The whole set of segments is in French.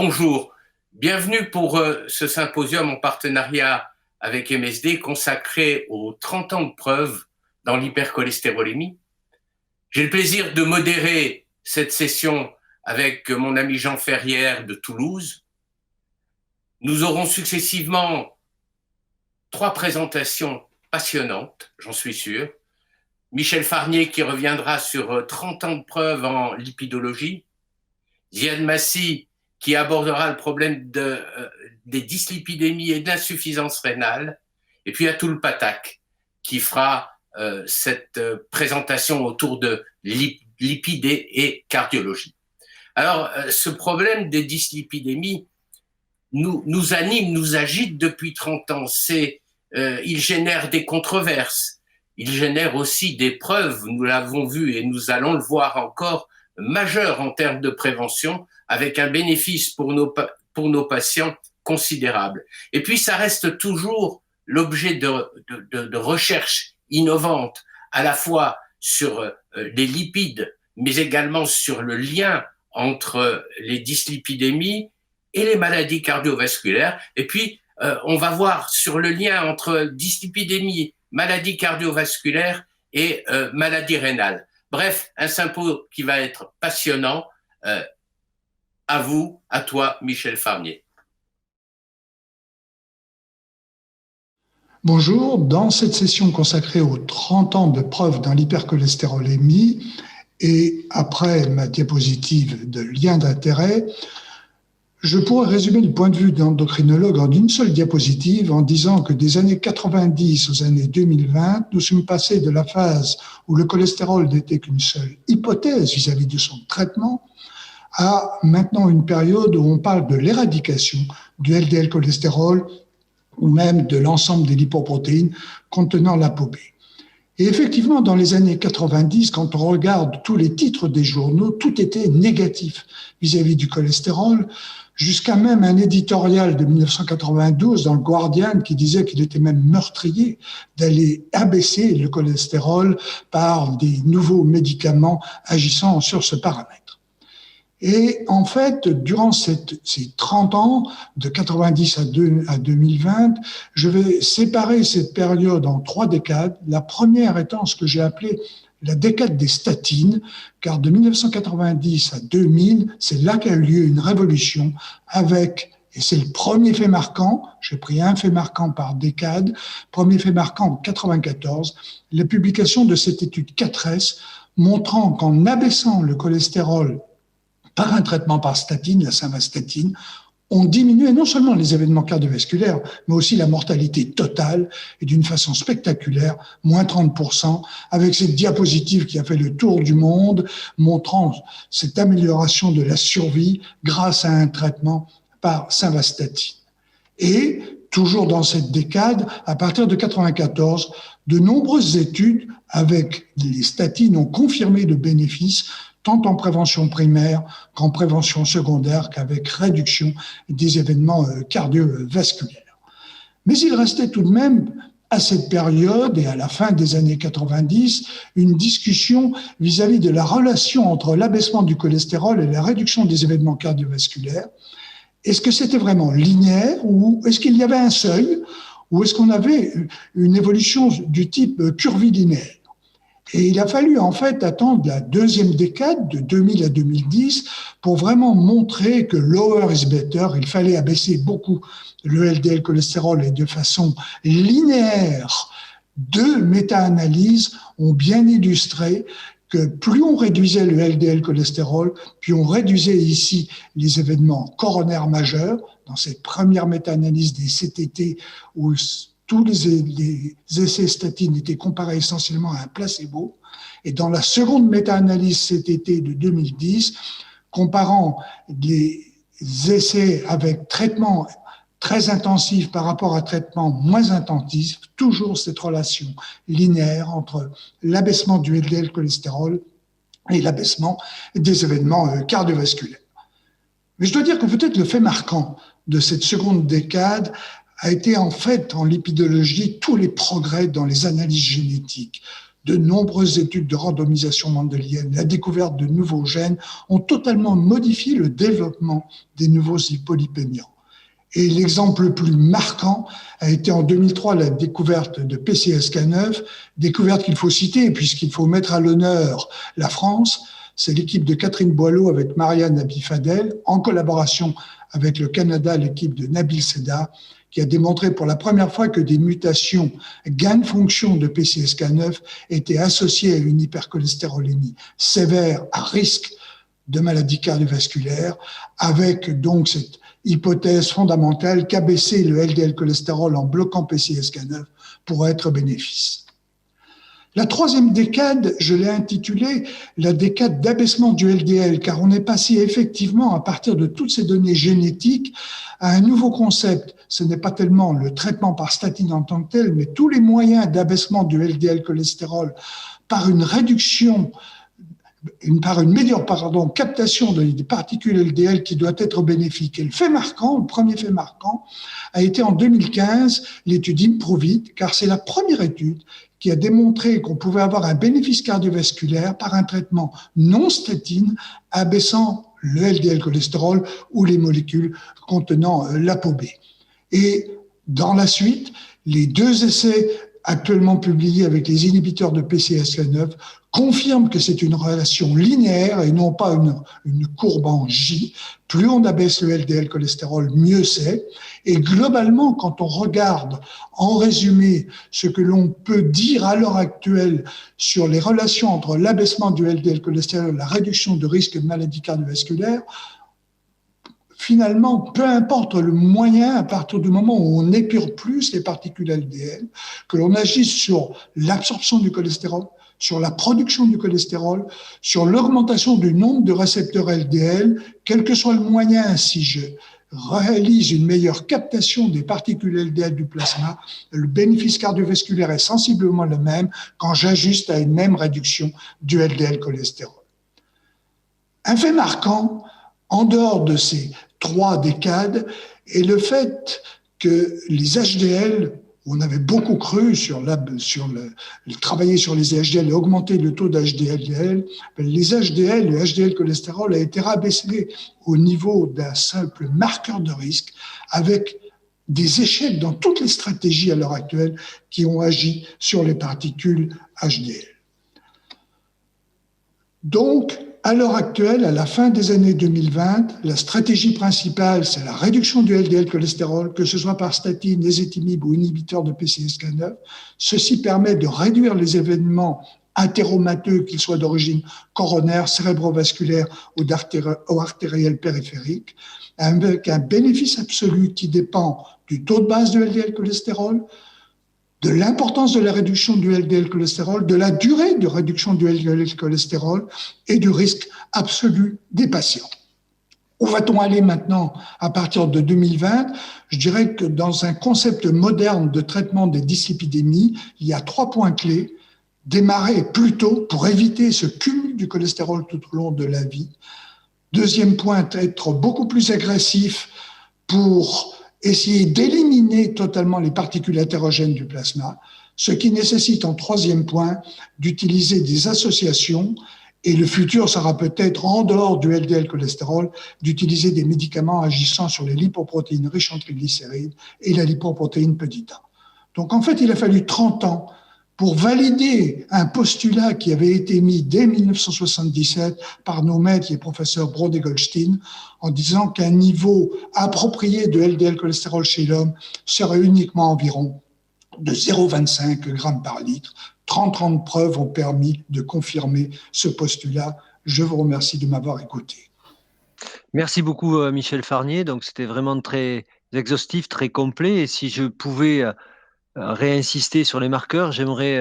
bonjour. Bienvenue pour ce symposium en partenariat avec MSD consacré aux 30 ans de preuve dans l'hypercholestérolémie. J'ai le plaisir de modérer cette session avec mon ami Jean Ferrière de Toulouse. Nous aurons successivement 3 présentations passionnantes, j'en suis sûr. Michel Farnier qui reviendra sur 30 ans de preuve en lipidologie. Ziad Massi qui abordera le problème des dyslipidémies et de l'insuffisance rénale. Et puis Atul Pathak qui fera cette présentation autour de lipides et cardiologie. Alors, ce problème des dyslipidémies nous anime, nous agite depuis 30 ans. Il génère des controverses, il génère aussi des preuves, nous l'avons vu et nous allons le voir encore, majeures en termes de prévention, avec un bénéfice pour nos patients considérable. Et puis, ça reste toujours l'objet de recherches innovantes, à la fois sur les lipides, mais également sur le lien entre les dyslipidémies et les maladies cardiovasculaires. Et puis, on va voir sur le lien entre dyslipidémie, maladies cardiovasculaires et maladies rénales. Bref, un symposium qui va être passionnant. À vous, à toi, Michel Farnier. Bonjour, dans cette session consacrée aux 30 ans de preuve dans l'hypercholestérolémie et après ma diapositive de lien d'intérêt, je pourrais résumer le point de vue d'endocrinologue en une seule diapositive en disant que des années 90 aux années 2020, nous sommes passés de la phase où le cholestérol n'était qu'une seule hypothèse vis-à-vis de son traitement à maintenant une période où on parle de l'éradication du LDL cholestérol ou même de l'ensemble des lipoprotéines contenant l'ApoB. Et effectivement, dans les années 90, quand on regarde tous les titres des journaux, tout était négatif vis-à-vis du cholestérol, jusqu'à même un éditorial de 1992 dans le Guardian qui disait qu'il était même meurtrier d'aller abaisser le cholestérol par des nouveaux médicaments agissant sur ce paramètre. Et en fait, durant ces 30 ans, de 90 à 2020, je vais séparer cette période en 3 décades. La première étant ce que j'ai appelé la décade des statines, car de 1990 à 2000, c'est là qu'a eu lieu une révolution avec, et c'est le premier fait marquant, j'ai pris un fait marquant par décade, premier fait marquant en 94, la publication de cette étude 4S montrant qu'en abaissant le cholestérol par un traitement par statine, la simvastatine, on diminuait non seulement les événements cardiovasculaires, mais aussi la mortalité totale, et d'une façon spectaculaire, moins 30%, avec cette diapositive qui a fait le tour du monde, montrant cette amélioration de la survie grâce à un traitement par simvastatine. Et, toujours dans cette décade, à partir de 94, de nombreuses études avec les statines ont confirmé le bénéfice tant en prévention primaire qu'en prévention secondaire, qu'avec réduction des événements cardiovasculaires. Mais il restait tout de même, à cette période et à la fin des années 90, une discussion vis-à-vis de la relation entre l'abaissement du cholestérol et la réduction des événements cardiovasculaires. Est-ce que c'était vraiment linéaire ou est-ce qu'il y avait un seuil ou est-ce qu'on avait une évolution du type curvilinéaire? Et il a fallu en fait attendre la deuxième décade, de 2000 à 2010, pour vraiment montrer que lower is better. Il fallait abaisser beaucoup le LDL cholestérol et de façon linéaire. 2 méta-analyses ont bien illustré que plus on réduisait le LDL cholestérol, plus on réduisait ici les événements coronaires majeurs. Dans cette première méta-analyse des CTT où tous les essais statines étaient comparés essentiellement à un placebo. Et dans la seconde méta-analyse CTT de 2010, comparant les essais avec traitement très intensif par rapport à traitement moins intensif, toujours cette relation linéaire entre l'abaissement du LDL cholestérol et l'abaissement des événements cardiovasculaires. Mais je dois dire que peut-être le fait marquant de cette seconde décade a été en fait en lipidologie tous les progrès dans les analyses génétiques, de nombreuses études de randomisation mendélienne, la découverte de nouveaux gènes ont totalement modifié le développement des nouveaux hypolipémiants. Et l'exemple le plus marquant a été en 2003 la découverte de PCSK9, découverte qu'il faut citer puisqu'il faut mettre à l'honneur la France. C'est l'équipe de Catherine Boileau avec Marianne Abifadel, en collaboration avec le Canada, l'équipe de Nabil Seda, qui a démontré pour la première fois que des mutations gain de fonction de PCSK9 étaient associées à une hypercholestérolémie sévère à risque de maladie cardiovasculaire, avec donc cette hypothèse fondamentale qu'abaisser le LDL cholestérol en bloquant PCSK9 pourrait être bénéfice. La troisième décade, je l'ai intitulée la décade d'abaissement du LDL, car on est passé effectivement, à partir de toutes ces données génétiques, à un nouveau concept. Ce n'est pas tellement le traitement par statine en tant que tel, mais tous les moyens d'abaissement du LDL cholestérol par une réduction par une meilleure captation des particules LDL qui doit être bénéfique. Et le premier fait marquant, a été en 2015 l'étude IMPROVIT, car c'est la première étude qui a démontré qu'on pouvait avoir un bénéfice cardiovasculaire par un traitement non statine abaissant le LDL cholestérol ou les molécules contenant l'ApoB. Et dans la suite, les 2 essais actuellement publiés avec les inhibiteurs de PCSK9 confirment que c'est une relation linéaire et non pas une courbe en J. Plus on abaisse le LDL cholestérol, mieux c'est. Et globalement, quand on regarde en résumé ce que l'on peut dire à l'heure actuelle sur les relations entre l'abaissement du LDL cholestérol et la réduction de risque de maladie cardiovasculaire, finalement, peu importe le moyen, à partir du moment où on n'épure plus les particules LDL, que l'on agisse sur l'absorption du cholestérol, sur la production du cholestérol, sur l'augmentation du nombre de récepteurs LDL, quel que soit le moyen, si je réalise une meilleure captation des particules LDL du plasma, le bénéfice cardiovasculaire est sensiblement le même quand j'ajuste à une même réduction du LDL cholestérol. Un fait marquant, en dehors de ces 3 décades, est le fait que les HDL, on avait beaucoup cru travailler sur les HDL et augmenter le taux d'HDL, les HDL, le HDL cholestérol a été rabaissé au niveau d'un simple marqueur de risque avec des échecs dans toutes les stratégies à l'heure actuelle qui ont agi sur les particules HDL. Donc, à l'heure actuelle, à la fin des années 2020, la stratégie principale, c'est la réduction du LDL cholestérol, que ce soit par statine, ézetimibe ou inhibiteur de PCSK9. Ceci permet de réduire les événements athéromateux, qu'ils soient d'origine coronaire, cérébrovasculaire ou artérielle périphérique, avec un bénéfice absolu qui dépend du taux de base de LDL cholestérol, de l'importance de la réduction du LDL cholestérol, de la durée de réduction du LDL cholestérol et du risque absolu des patients. Où va-t-on aller maintenant à partir de 2020 ? Je dirais que dans un concept moderne de traitement des dyslipidémies, il y a 3 points clés. Démarrer plus tôt pour éviter ce cumul du cholestérol tout au long de la vie. Deuxième point, être beaucoup plus agressif pour essayer d'éliminer totalement les particules hétérogènes du plasma, ce qui nécessite en 3e point d'utiliser des associations, et le futur sera peut-être, en dehors du LDL cholestérol, d'utiliser des médicaments agissant sur les lipoprotéines riches en triglycérides et la lipoprotéine petit a. Donc en fait, il a fallu 30 ans pour valider un postulat qui avait été mis dès 1977 par nos maîtres, les professeurs Broad et Goldstein, en disant qu'un niveau approprié de LDL cholestérol chez l'homme serait uniquement environ de 0,25 g par litre. 30 ans de preuves ont permis de confirmer ce postulat. Je vous remercie de m'avoir écouté. Merci beaucoup, Michel Farnier. Donc, c'était vraiment très exhaustif, très complet. Et si je pouvais réinsister sur les marqueurs, j'aimerais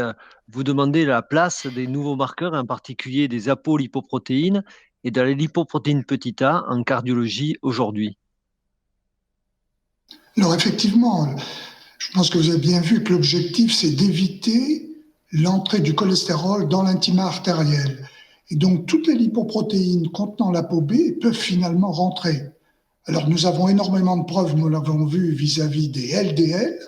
vous demander la place des nouveaux marqueurs, en particulier des apolipoprotéines et de la lipoprotéine petit a en cardiologie aujourd'hui. Alors effectivement, je pense que vous avez bien vu que l'objectif, c'est d'éviter l'entrée du cholestérol dans l'intima artériel. Et donc, toutes les lipoprotéines contenant l'ApoB peuvent finalement rentrer. Alors, nous avons énormément de preuves, nous l'avons vu vis-à-vis des LDL.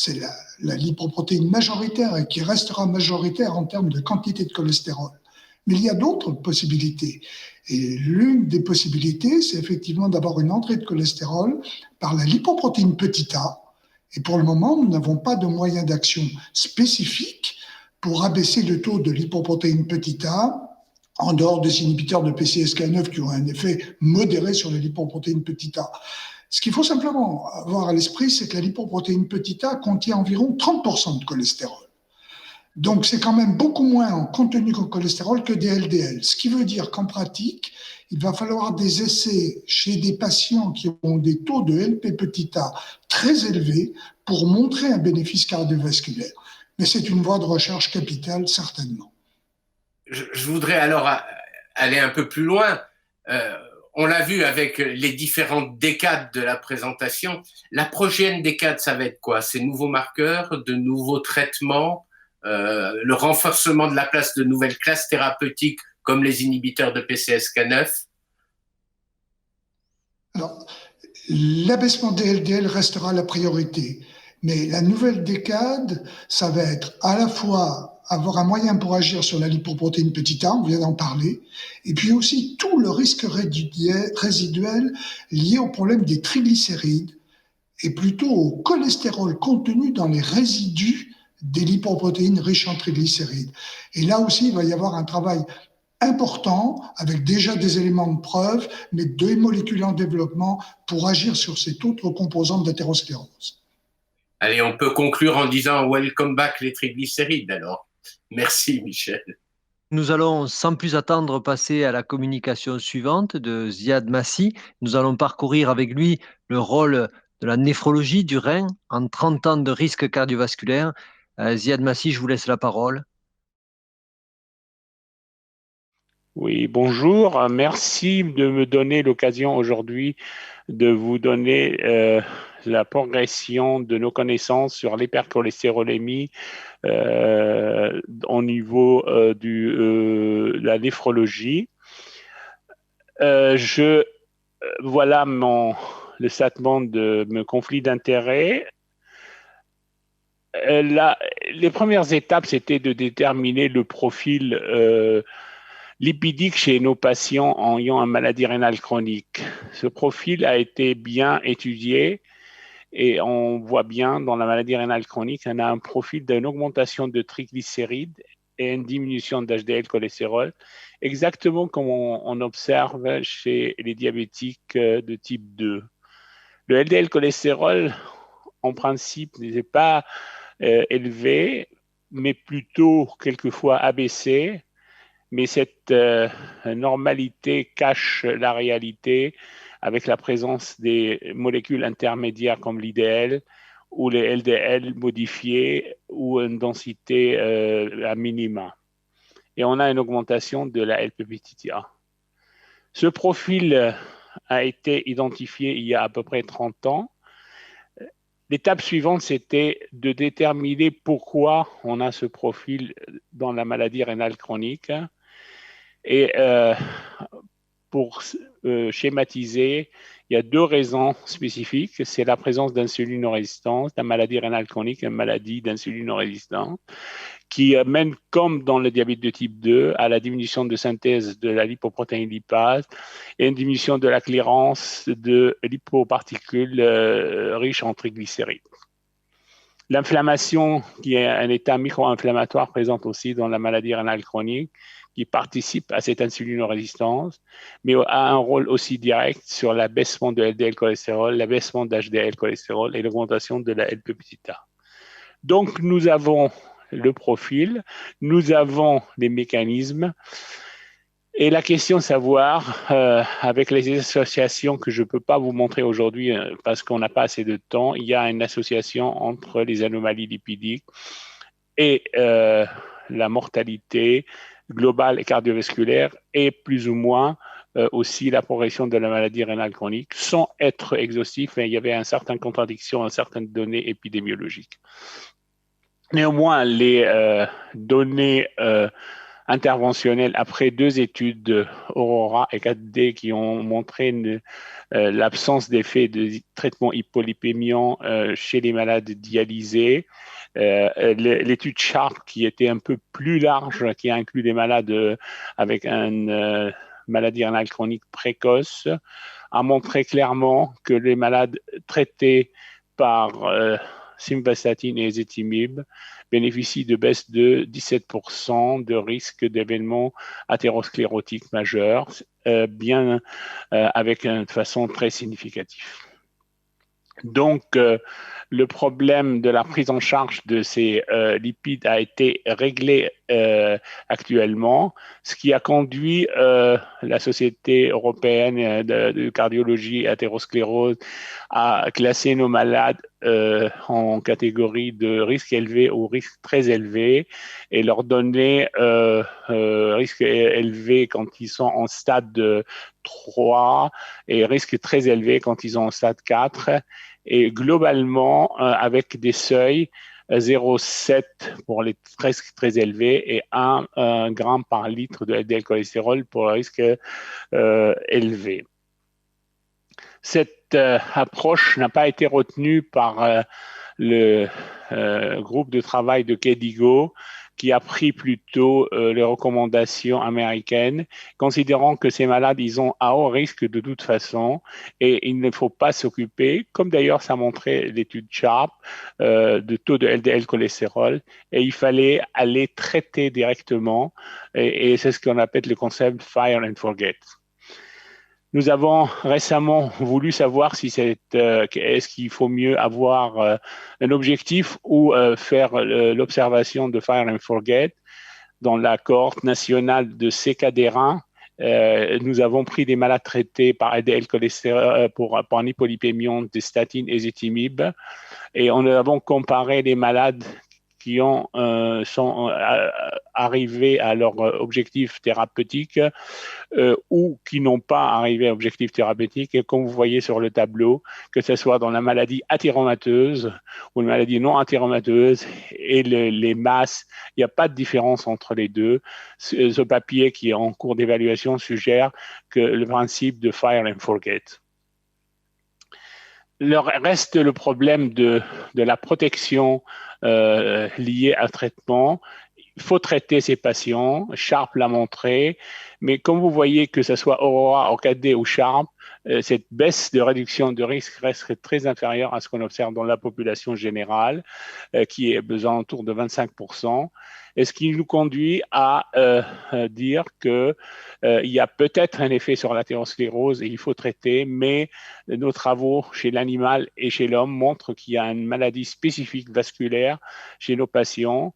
c'est la lipoprotéine majoritaire et qui restera majoritaire en termes de quantité de cholestérol. Mais il y a d'autres possibilités. Et l'une des possibilités, c'est effectivement d'avoir une entrée de cholestérol par la lipoprotéine petit a. Et pour le moment, nous n'avons pas de moyen d'action spécifique pour abaisser le taux de lipoprotéine petit a, en dehors des inhibiteurs de PCSK9 qui ont un effet modéré sur les lipoprotéines petit a. Ce qu'il faut simplement avoir à l'esprit, c'est que la lipoprotéine petit a contient environ 30% de cholestérol. Donc, c'est quand même beaucoup moins en contenu de cholestérol que des LDL. Ce qui veut dire qu'en pratique, il va falloir des essais chez des patients qui ont des taux de LP petit a très élevés pour montrer un bénéfice cardiovasculaire. Mais c'est une voie de recherche capitale, certainement. Je voudrais alors aller un peu plus loin. On l'a vu avec les différentes décades de la présentation. La prochaine décade, ça va être quoi? Ces nouveaux marqueurs, de nouveaux traitements, le renforcement de la place de nouvelles classes thérapeutiques comme les inhibiteurs de PCSK9? Alors, l'abaissement des LDL restera la priorité. Mais la nouvelle décade, ça va être à la fois avoir un moyen pour agir sur la lipoprotéine petit a, on vient d'en parler, et puis aussi tout le risque résiduel lié au problème des triglycérides et plutôt au cholestérol contenu dans les résidus des lipoprotéines riches en triglycérides. Et là aussi, il va y avoir un travail important, avec déjà des éléments de preuve, mais deux molécules en développement pour agir sur cette autre composante d'athérosclérose. Allez, on peut conclure en disant « Welcome back les triglycérides » alors. Merci Michel. Nous allons sans plus attendre passer à la communication suivante de Ziad Massi. Nous allons parcourir avec lui le rôle de la néphrologie du rein en 30 ans de risque cardiovasculaire. Ziad Massi, je vous laisse la parole. Oui, bonjour. Merci de me donner l'occasion aujourd'hui de vous donner la progression de nos connaissances sur l'hypercholestérolémie au niveau de la néphrologie. Voilà le statement de mon conflit d'intérêts. Les premières étapes, c'était de déterminer le profil lipidique chez nos patients ayant une maladie rénale chronique. Ce profil a été bien étudié et on voit bien dans la maladie rénale chronique, on a un profil d'une augmentation de triglycérides et une diminution d'HDL cholestérol, exactement comme on observe chez les diabétiques de type 2. Le LDL cholestérol, en principe, n'est pas élevé, mais plutôt quelquefois abaissé. Mais cette normalité cache la réalité avec la présence des molécules intermédiaires comme l'IDL ou les LDL modifiés ou une densité à minima. Et on a une augmentation de la LP-petit-a. Ce profil a été identifié il y a à peu près 30 ans. L'étape suivante, c'était de déterminer pourquoi on a ce profil dans la maladie rénale chronique. Et pour schématiser, il y a deux raisons spécifiques. C'est la présence d'insulinorésistance, la maladie rénale chronique, une maladie d'insulinorésistance, qui mène, comme dans le diabète de type 2, à la diminution de synthèse de la lipoprotéine lipase et une diminution de la clairance de lipoparticules riches en triglycérides. L'inflammation, qui est un état micro-inflammatoire, présente aussi dans la maladie rénale chronique, qui participe à cette insulinorésistance, mais a un rôle aussi direct sur l'abaissement de LDL cholestérol, l'abaissement d'HDL cholestérol et l'augmentation de la LP-petit-a. Donc, nous avons le profil, nous avons les mécanismes, et la question de savoir, avec les associations que je ne peux pas vous montrer aujourd'hui parce qu'on n'a pas assez de temps, il y a une association entre les anomalies lipidiques et la mortalité globale et cardiovasculaire et plus ou moins aussi la progression de la maladie rénale chronique, sans être exhaustif, mais il y avait une certaine contradiction, certaines données épidémiologiques. Néanmoins, les données interventionnelle après 2 études Aurora et 4D qui ont montré l'absence d'effet de traitement hypolipémiant chez les malades dialysés. L'étude Sharp, qui était un peu plus large, qui a inclus des malades avec une maladie rénale chronique précoce, a montré clairement que les malades traités par simvastatin et ezetimibe bénéficient de baisse de 17% de risque d'événements athérosclérotiques majeurs, avec une façon très significative. Donc, le problème de la prise en charge de ces lipides a été réglé actuellement, ce qui a conduit la Société européenne de cardiologie et athérosclérose à classer nos malades en catégorie de risque élevé ou risque très élevé et leur donner risque élevé quand ils sont en stade 3 et risque très élevé quand ils sont en stade 4. Et globalement, avec des seuils 0,7 pour les risques très élevés et 1 gramme par litre de LDL cholestérol pour le risque élevé. Cette approche n'a pas été retenue par le groupe de travail de KDIGO, qui a pris plutôt les recommandations américaines, considérant que ces malades, ils ont à haut risque de toute façon et il ne faut pas s'occuper, comme d'ailleurs ça montrait l'étude Sharp, de taux de LDL cholestérol, et il fallait aller traiter directement, et c'est ce qu'on appelle le concept Fire and Forget. Nous avons récemment voulu savoir si est-ce qu'il faut mieux avoir un objectif ou faire l'observation de Fire and Forget. Dans la cohorte nationale de CKD-RAN, nous avons pris des malades traités par LDL cholestérol par hypolipémiant de statine et ezetimibe et on avons comparé les malades qui sont arrivés à leur objectif thérapeutique ou qui n'ont pas arrivé à objectif thérapeutique. Et comme vous voyez sur le tableau, que ce soit dans la maladie athéromateuse ou la maladie non athéromateuse et les masses, il n'y a pas de différence entre les deux. Ce papier qui est en cours d'évaluation suggère que le principe de Fire and Forget. Il reste le problème de la protection liée à traitement. Il faut traiter ces patients. Sharp l'a montré. Mais comme vous voyez, que ce soit Aurora, ORCAD ou Sharp, cette baisse de réduction de risque reste très inférieure à ce qu'on observe dans la population générale, qui est besoin autour de 25%. Et ce qui nous conduit à dire qu'il y a peut-être un effet sur l'athérosclérose et il faut traiter, mais nos travaux chez l'animal et chez l'homme montrent qu'il y a une maladie spécifique vasculaire chez nos patients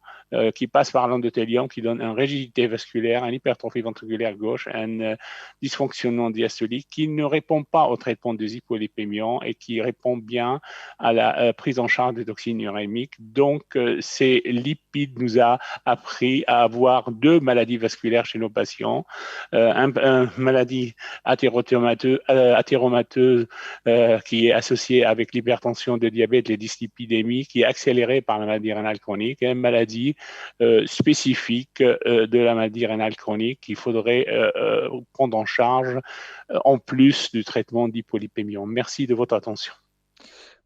qui passe par l'endothélium, qui donne une rigidité vasculaire, une hypertrophie ventriculaire gauche, un dysfonctionnement diastolique qui ne répond pas au traitement des hypolipémiants et qui répond bien à la prise en charge des toxines urémiques. Donc, ces lipides nous a appris à avoir 2 maladies vasculaires chez nos patients, une maladie athéromateuse qui est associée avec l'hypertension, le diabète, les dyslipidémies, qui est accélérée par la maladie rénale chronique, et une maladie spécifique de la maladie rénale chronique qu'il faudrait prendre en charge en plus du traitement d'hypolipémiant. Merci de votre attention.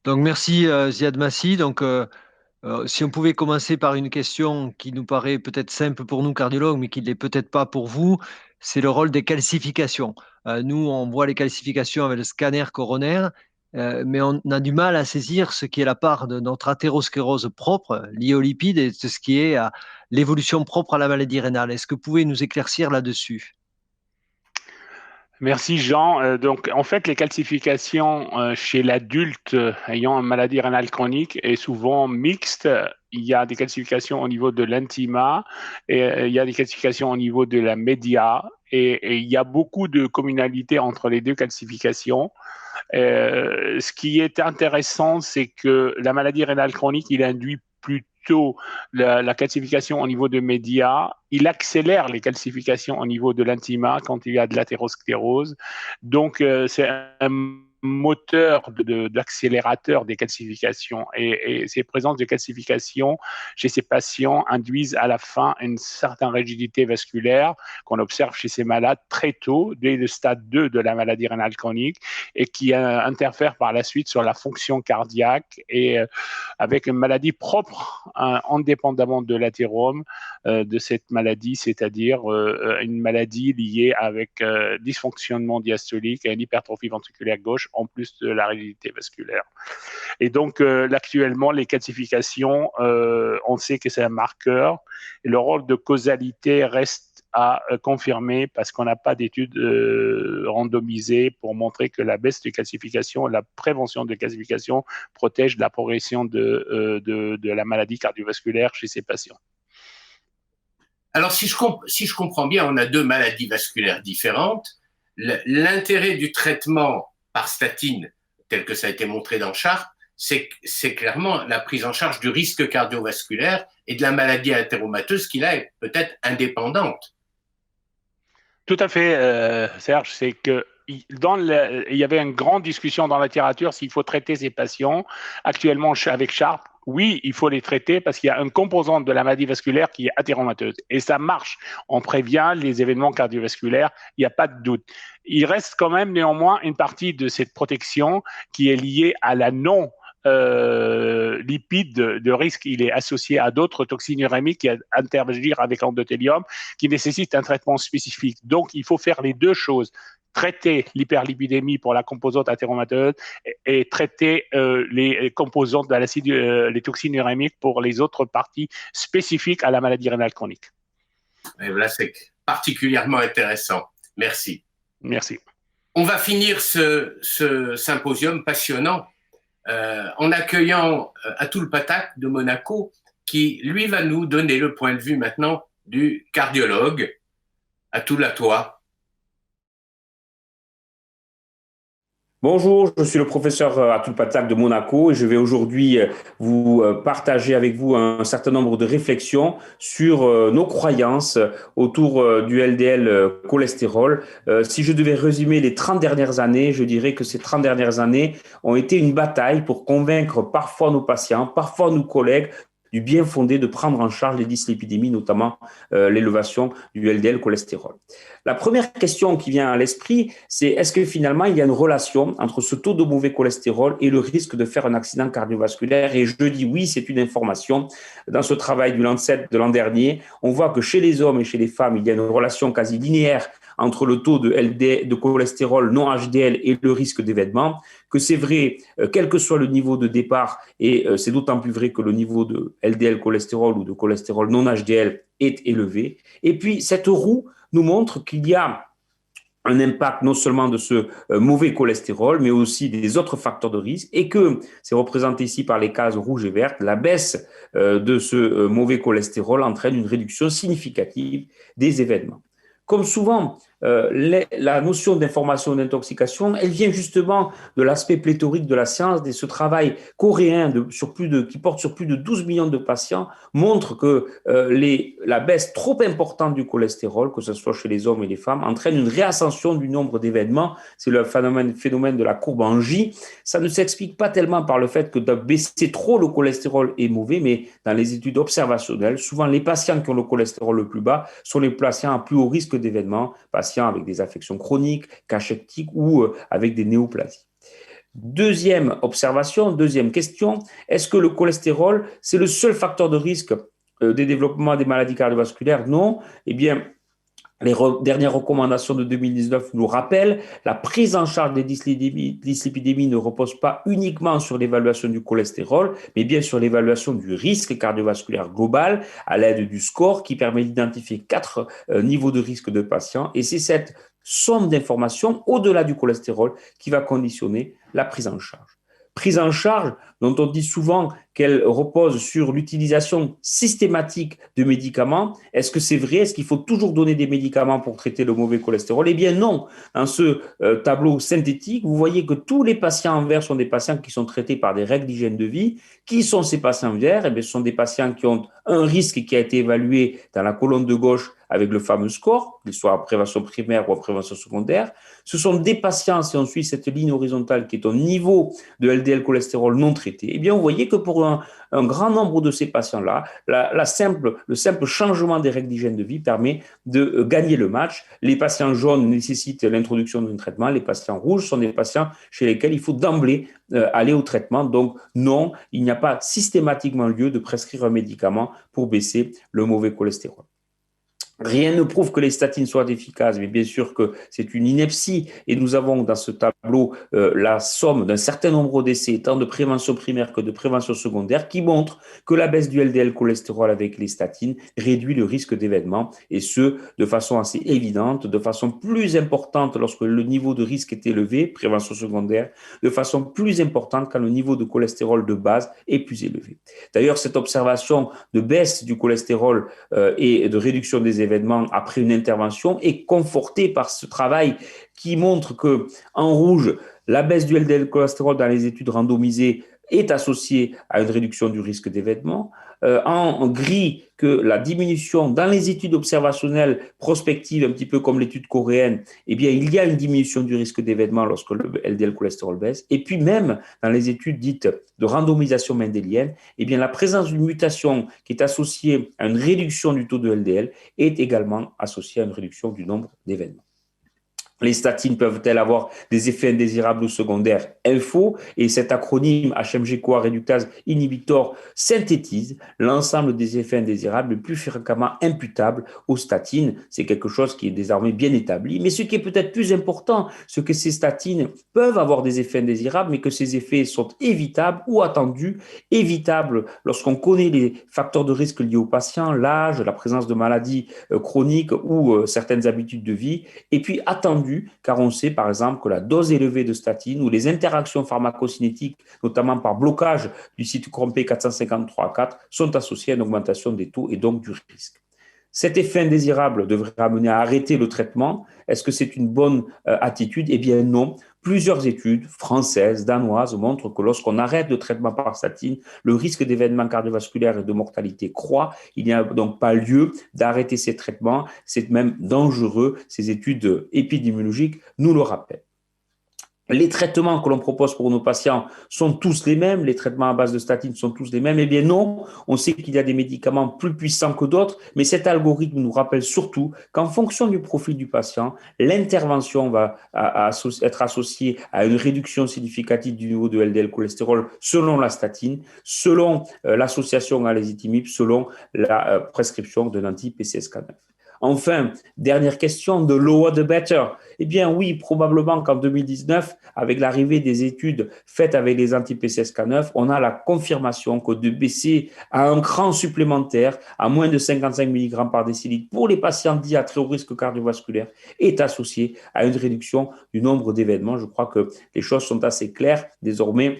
Donc merci Ziad Massi. Donc si on pouvait commencer par une question qui nous paraît peut-être simple pour nous cardiologues, mais qui ne l'est peut-être pas pour vous, c'est le rôle des calcifications. Nous, on voit les calcifications avec le scanner coronaire, mais on a du mal à saisir ce qui est la part de notre athérosclérose propre, liée aux lipides, et de ce qui est l'évolution propre à la maladie rénale. Est-ce que vous pouvez nous éclaircir là-dessus ? Merci Jean. Donc en fait, les calcifications chez l'adulte ayant une maladie rénale chronique est souvent mixte. Il y a des calcifications au niveau de l'intima et il y a des calcifications au niveau de la média et il y a beaucoup de communalité entre les 2 calcifications. Ce qui est intéressant, c'est que la maladie rénale chronique, il induit plutôt la calcification au niveau de média. Il accélère les calcifications au niveau de l'intima quand il y a de l'athérosclérose. Donc, c'est un moteur d'accélérateur des calcifications. Et ces présences de calcification chez ces patients induisent à la fin une certaine rigidité vasculaire qu'on observe chez ces malades très tôt, dès le stade 2 de la maladie rénale chronique, et qui interfère par la suite sur la fonction cardiaque et avec une maladie propre, indépendamment de l'athérome de cette maladie, c'est-à-dire une maladie liée avec dysfonctionnement diastolique et une hypertrophie ventriculaire gauche, en plus de la rigidité vasculaire. Et donc, actuellement, les calcifications, on sait que c'est un marqueur, et le rôle de causalité reste à confirmer parce qu'on n'a pas d'études randomisées pour montrer que la baisse de calcification, la prévention de calcification protège de la progression de la maladie cardiovasculaire chez ces patients. Alors, si je comprends bien, on a deux maladies vasculaires différentes. L'intérêt du traitement par statine, tel que ça a été montré dans Sharp, c'est clairement la prise en charge du risque cardiovasculaire et de la maladie athéromateuse qui, là, est peut-être indépendante. Tout à fait, Serge. C'est que il y avait une grande discussion dans la littérature s'il faut traiter ces patients. Actuellement, avec Sharp, oui, il faut les traiter parce qu'il y a une composante de la maladie vasculaire qui est athéromateuse. Et ça marche. On prévient les événements cardiovasculaires, il n'y a pas de doute. Il reste quand même néanmoins une partie de cette protection qui est liée à la lipide de risque, il est associé à d'autres toxines urémiques qui interagissent avec l'endothélium, qui nécessitent un traitement spécifique. Donc, il faut faire les deux choses. Traiter l'hyperlipidémie pour la composante athéromateuse et traiter les composantes de l'acide, les toxines urémiques pour les autres parties spécifiques à la maladie rénale chronique. Et là, c'est particulièrement intéressant. Merci. Merci. On va finir ce symposium passionnant en accueillant Atul Pathak de Monaco, qui, lui, va nous donner le point de vue maintenant du cardiologue. Atul, à toi. Bonjour, je suis le professeur Atul Pathak de Monaco et je vais aujourd'hui vous partager avec vous un certain nombre de réflexions sur nos croyances autour du LDL cholestérol. Si je devais résumer les 30 dernières années, je dirais que ces 30 dernières années ont été une bataille pour convaincre parfois nos patients, parfois nos collègues, du bien fondé de prendre en charge les dyslipidémies, notamment l'élévation du LDL cholestérol. La première question qui vient à l'esprit, c'est est-ce que finalement il y a une relation entre ce taux de mauvais cholestérol et le risque de faire un accident cardiovasculaire? Et je dis oui, c'est une information. Dans ce travail du Lancet de l'an dernier, on voit que chez les hommes et chez les femmes, il y a une relation quasi linéaire entre le taux de LDL, de cholestérol non HDL et le risque d'événement, que c'est vrai, quel que soit le niveau de départ, et c'est d'autant plus vrai que le niveau de LDL cholestérol ou de cholestérol non HDL est élevé. Et puis, cette roue nous montre qu'il y a un impact non seulement de ce mauvais cholestérol, mais aussi des autres facteurs de risque, et que c'est représenté ici par les cases rouges et vertes, la baisse de ce mauvais cholestérol entraîne une réduction significative des événements. Comme souvent, la notion d'information et d'intoxication, elle vient justement de l'aspect pléthorique de la science, de ce travail coréen qui porte sur plus de 12 millions de patients, montre que la baisse trop importante du cholestérol, que ce soit chez les hommes et les femmes, entraîne une réascension du nombre d'événements. C'est le phénomène de la courbe en J. Ça ne s'explique pas tellement par le fait que de baisser trop le cholestérol est mauvais, mais dans les études observationnelles, souvent les patients qui ont le cholestérol le plus bas sont les patients à plus haut risque d'événements, patients avec des affections chroniques, cachectiques ou avec des néoplasies. Deuxième observation, deuxième question, est-ce que le cholestérol, c'est le seul facteur de risque des développements des maladies cardiovasculaires? Non. Eh bien, les dernières recommandations de 2019 nous rappellent la prise en charge des dyslipidémies ne repose pas uniquement sur l'évaluation du cholestérol, mais bien sur l'évaluation du risque cardiovasculaire global à l'aide du score qui permet d'identifier 4 niveaux de risque de patients. Et c'est cette somme d'informations au-delà du cholestérol qui va conditionner la prise en charge. Prise en charge dont on dit souvent qu'elle repose sur l'utilisation systématique de médicaments. Est-ce que c'est vrai? Est-ce qu'il faut toujours donner des médicaments pour traiter le mauvais cholestérol? Eh bien non. Dans ce tableau synthétique, vous voyez que tous les patients en vert sont des patients qui sont traités par des règles d'hygiène de vie. Qui sont ces patients verts? Eh bien, ce sont des patients qui ont un risque qui a été évalué dans la colonne de gauche avec le fameux score, qu'il soit en prévention primaire ou en prévention secondaire. Ce sont des patients, si on suit cette ligne horizontale qui est au niveau de LDL cholestérol non traité, eh bien, vous voyez que pour un grand nombre de ces patients-là, le simple changement des règles d'hygiène de vie permet de gagner le match. Les patients jaunes nécessitent l'introduction d'un traitement. Les patients rouges sont des patients chez lesquels il faut d'emblée aller au traitement. Donc, non, il n'y a pas systématiquement lieu de prescrire un médicament pour baisser le mauvais cholestérol. Rien ne prouve que les statines soient efficaces, mais bien sûr que c'est une ineptie. Et nous avons dans ce tableau la somme d'un certain nombre d'essais, tant de prévention primaire que de prévention secondaire, qui montrent que la baisse du LDL cholestérol avec les statines réduit le risque d'événement, et ce, de façon assez évidente, de façon plus importante lorsque le niveau de risque est élevé, prévention secondaire, de façon plus importante quand le niveau de cholestérol de base est plus élevé. D'ailleurs, cette observation de baisse du cholestérol et de réduction des événements après une intervention est confortée par ce travail qui montre que, en rouge, la baisse du LDL cholestérol dans les études randomisées est associée à une réduction du risque d'événement. En gris, que la diminution dans les études observationnelles prospectives, un petit peu comme l'étude coréenne, eh bien, il y a une diminution du risque d'événement lorsque le LDL cholestérol baisse. Et puis même dans les études dites de randomisation mendélienne, eh bien, la présence d'une mutation qui est associée à une réduction du taux de LDL est également associée à une réduction du nombre d'événements. Les statines peuvent-elles avoir des effets indésirables ou secondaires? Info, et cet acronyme HMG-CoA réductase inhibitor synthétise l'ensemble des effets indésirables les plus fréquemment imputables aux statines. C'est quelque chose qui est désormais bien établi. Mais ce qui est peut-être plus important, c'est que ces statines peuvent avoir des effets indésirables, mais que ces effets sont évitables ou attendus. Évitables lorsqu'on connaît les facteurs de risque liés aux patients, l'âge, la présence de maladies chroniques ou certaines habitudes de vie. Et puis attendus, car on sait par exemple que la dose élevée de statine ou les interactions pharmacocinétiques, notamment par blocage du cytochrome P453-4, sont associées à une augmentation des taux et donc du risque. Cet effet indésirable devrait amener à arrêter le traitement. Est-ce que c'est une bonne attitude? Eh bien non. Plusieurs études françaises, danoises montrent que lorsqu'on arrête le traitement par statine, le risque d'événements cardiovasculaires et de mortalité croît. Il n'y a donc pas lieu d'arrêter ces traitements. C'est même dangereux. Ces études épidémiologiques nous le rappellent. Les traitements que l'on propose pour nos patients sont tous les mêmes, les traitements à base de statine sont tous les mêmes. Eh bien non, on sait qu'il y a des médicaments plus puissants que d'autres, mais cet algorithme nous rappelle surtout qu'en fonction du profil du patient, l'intervention va être associée à une réduction significative du niveau de LDL cholestérol selon la statine, selon l'association à l'ézitimib, selon la prescription d'un anti-PCSK9. Enfin, dernière question, the lower the better. Eh bien oui, probablement qu'en 2019, avec l'arrivée des études faites avec les anti-PCSK9, on a la confirmation que de baisser à un cran supplémentaire, à moins de 55 mg par décilitre pour les patients dits à très haut risque cardiovasculaire, est associé à une réduction du nombre d'événements. Je crois que les choses sont assez claires désormais.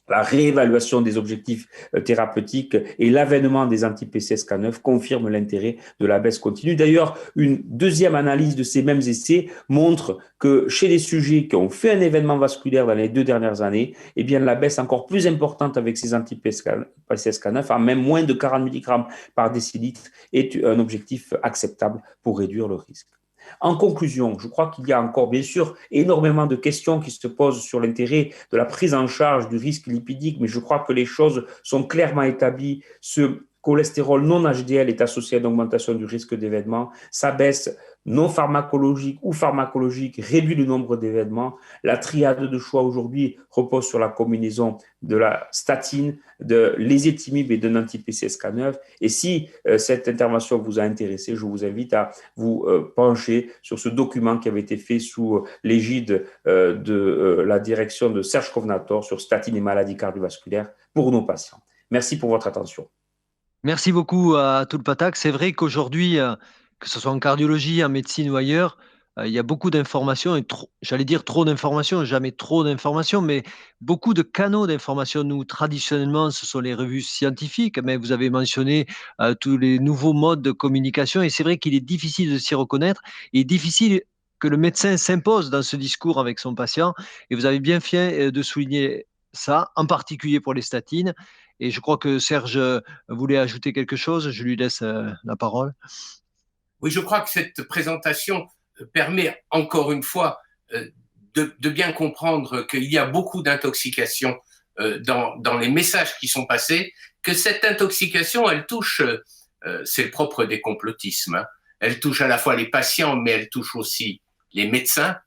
La réévaluation des objectifs thérapeutiques et l'avènement des anti-PCSK9 confirment l'intérêt de la baisse continue. D'ailleurs, une deuxième analyse de ces mêmes essais montre que chez les sujets qui ont fait un vasculaire dans les 2 dernières années, eh bien, la baisse encore plus importante avec ces anti-PCSK9, à même moins de 40 mg par décilitre, est un objectif acceptable pour réduire le risque. En conclusion, je crois qu'il y a encore, bien sûr, énormément de questions qui se posent sur l'intérêt de la prise en charge du risque lipidique, mais je crois que les choses sont clairement établies. Ce cholestérol non HDL est associé à une augmentation du risque d'événement. Sa baisse non pharmacologique ou pharmacologique réduit le nombre d'événements. La triade de choix aujourd'hui repose sur la combinaison de la statine, de l'ézetimibe et d'un anti-PCSK9. Et si cette intervention vous a intéressé, je vous invite à vous pencher sur ce document qui avait été fait sous l'égide de la direction de Serge Kovnator sur statine et maladies cardiovasculaires pour nos patients. Merci pour votre attention. Merci beaucoup à Atul Pathak. C'est vrai qu'aujourd'hui, que ce soit en cardiologie, en médecine ou ailleurs, il y a beaucoup d'informations, et j'allais dire trop d'informations, jamais trop d'informations, mais beaucoup de canaux d'information. Nous, traditionnellement, ce sont les revues scientifiques, mais vous avez mentionné tous les nouveaux modes de communication, et c'est vrai qu'il est difficile de s'y reconnaître, et difficile que le médecin s'impose dans ce discours avec son patient, et vous avez bien fait de souligner ça, en particulier pour les statines. Et je crois que Serge voulait ajouter quelque chose. Je lui laisse la parole. Oui, je crois que cette présentation permet encore une fois de bien comprendre qu'il y a beaucoup d'intoxication dans les messages qui sont passés, que cette intoxication, elle touche, c'est le propre des complotismes, hein, elle touche à la fois les patients, mais elle touche aussi les médecins,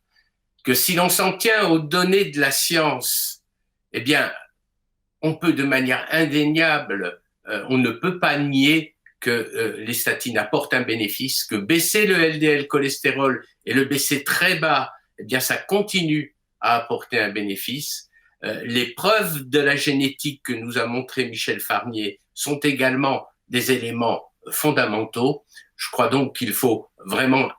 que si l'on s'en tient aux données de la science, eh bien, on peut de manière indéniable, on ne peut pas nier que les statines apportent un bénéfice, que baisser le LDL cholestérol et le baisser très bas, eh bien, ça continue à apporter un bénéfice. Les preuves de la génétique que nous a montré Michel Farnier sont également des éléments fondamentaux. Je crois donc qu'il faut vraiment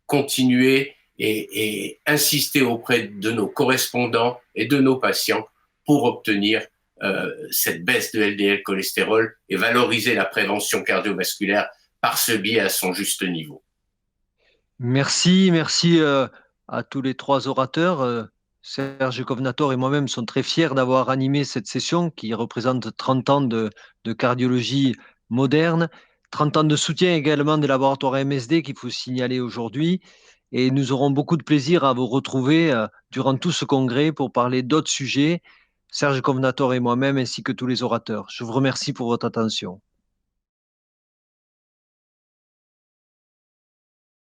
continuer et insister auprès de nos correspondants et de nos patients pour obtenir cette baisse de LDL cholestérol et valoriser la prévention cardiovasculaire par ce biais à son juste niveau. Merci à tous les trois orateurs. Serge Kovnator et moi-même sommes très fiers d'avoir animé cette session qui représente 30 ans de cardiologie moderne, 30 ans de soutien également des laboratoires MSD qu'il faut signaler aujourd'hui. Et nous aurons beaucoup de plaisir à vous retrouver durant tout ce congrès pour parler d'autres sujets, Serge Kovnator et moi-même, ainsi que tous les orateurs. Je vous remercie pour votre attention.